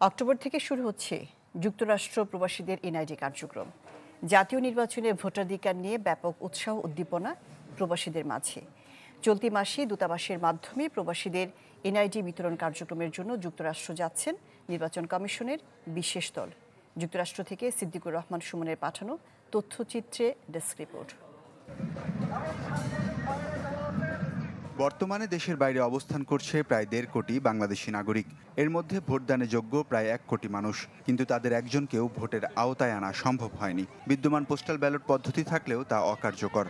October থেকে শুরু হচ্ছে যুক্তরাষ্ট্র প্রবাসীদের এনআইডি কার্যক্রম। জাতীয় নির্বাচনে ভোটাধিকার নিয়ে ব্যাপক উৎসাহ উদ্দীপনা প্রবাসীদের মাঝে। চলতি মাসে দূতাবাসের মাধ্যমে প্রবাসীদের এনআইডি বিতরণ কার্যক্রমের জন্য যুক্তরাষ্ট্র যাচ্ছেন নির্বাচন কমিশনের বিশেষ দল। যুক্তরাষ্ট্র থেকে সিদ্দিকুর রহমান সুমনের পাঠানো তথ্যচিত্রে ডেস্ক রিপোর্ট। বর্তমানে দেশের বাইরে অবস্থান করছে প্রায় ১.৫ কোটি বাংলাদেশি নাগরিক। এর মধ্যে ভোটদানে যোগ্য প্রায় ১ কোটি মানুষ, কিন্তু তাদের একজনকেও ভোটের আওতায় আনা সম্ভব হয়নি। বিদ্যমান পোস্টাল ব্যালট পদ্ধতি থাকলেও তা অকার্যকর।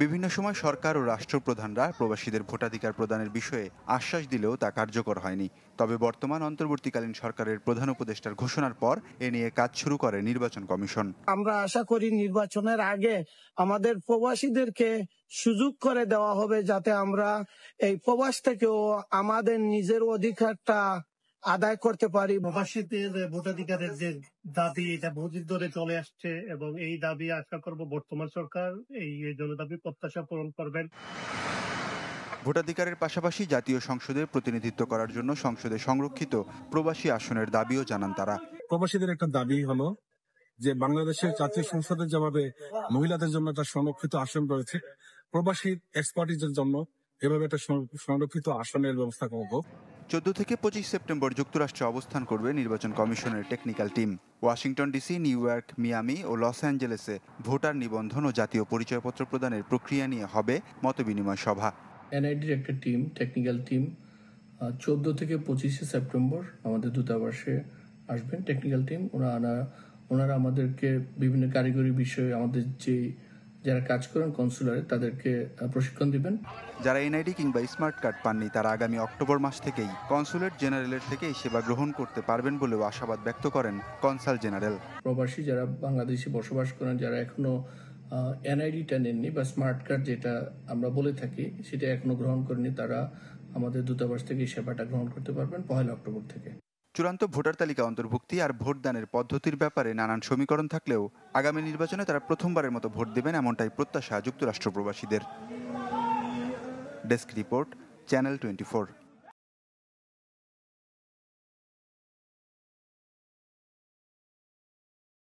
বিভিন্ন সময় সরকার ও রাষ্ট্রপ্রধানরা প্রবাসীদের ভোটাধিকার প্রদানের বিষয়ে আশ্বাস দিলেও তা কার্যকর হয়নি। তবে বর্তমান অন্তর্বর্তীকালীন সরকারের প্রধান উপদেষ্টার ঘোষণার পর এ নিয়ে কাজ শুরু করে নির্বাচন কমিশন। আমরা আশা করি নির্বাচনের আগে আমাদের প্রবাসীদেরকে সুযোগ করে দেওয়া হবে, যাতে আমরা এই প্রবাস থেকেও আমাদের নিজের অধিকারটা আদায় করতে পারি। প্রবাসীদের ভোটাধিকারের যে দাবি, এটা বহুদিন ধরে চলে আসছে এবং এই দাবি আশা করব বর্তমান সরকার এই জনদাবি প্রত্যাশা পূরণ করবেন। ভোটাধিকারের পাশাপাশি জাতীয় সংসদে প্রতিনিধিত্ব করার জন্য সংসদে সংরক্ষিত প্রবাসী আসনের দাবিও জানান তারা। প্রবাসীদের একটা দাবি হলো যে বাংলাদেশের জাতীয় সংসদে যেভাবে মহিলাদের জন্য একটা সংরক্ষিত আসন রয়েছে, প্রবাসী এক্সপার্টিজের জন্য এভাবে একটা সংরক্ষিত আসনের ব্যবস্থা করা হোক। 14 থেকে 25 সেপ্টেম্বর যুক্তরাষ্ট্রে অবস্থান করবে নির্বাচন কমিশনের technical team. Washington DC, New York, Miami ও লস অ্যাঞ্জেলেসে ভোটার নিবন্ধন ও জাতীয় পরিচয়পত্র প্রদানের প্রক্রিয়া নিয়ে হবে মতবিনিময় সভা। এনআইডির একটা টিম, টেকনিক্যাল টিম 14 থেকে 25 সেপ্টেম্বর আমাদের দূতাবাসে আসবেন। টেকনিক্যাল টিম ওনারা আমাদেরকে বিভিন্ন কারিগরি বিষয়ে আমাদের যারা কাজ করেন কনসুলারে তাদেরকে প্রশিক্ষণ দিবেন। যারা এনআইডি কিংবা স্মার্ট কার্ড পাননি তারা আগামী অক্টোবর মাস থেকেই কনসুলেট জেনারেলের থেকে এই সেবা গ্রহণ করতে পারবেন বলেও আশাবাদ ব্যক্ত করেন কনসাল জেনারেল। প্রবাসী যারা বাংলাদেশে বসবাস করেন, যারা এখনো এনআইডিটা নেননি বা স্মার্ট কার্ড যেটা আমরা বলে থাকি সেটা এখনো গ্রহণ করেনি, তারা আমাদের দূতাবাস থেকে এই সেবাটা গ্রহণ করতে পারবেন 1 অক্টোবর থেকে। চূড়ান্ত ভোটার তালিকা অন্তর্ভুক্তি আর ভোটদানের পদ্ধতির ব্যাপারে নানান সমীকরণ থাকলেও আগামী নির্বাচনে তারা প্রথমবারের মতো ভোট দেবেন, এমনটাই প্রত্যাশা যুক্তরাষ্ট্র প্রবাসীদের। Desk report, channel 24।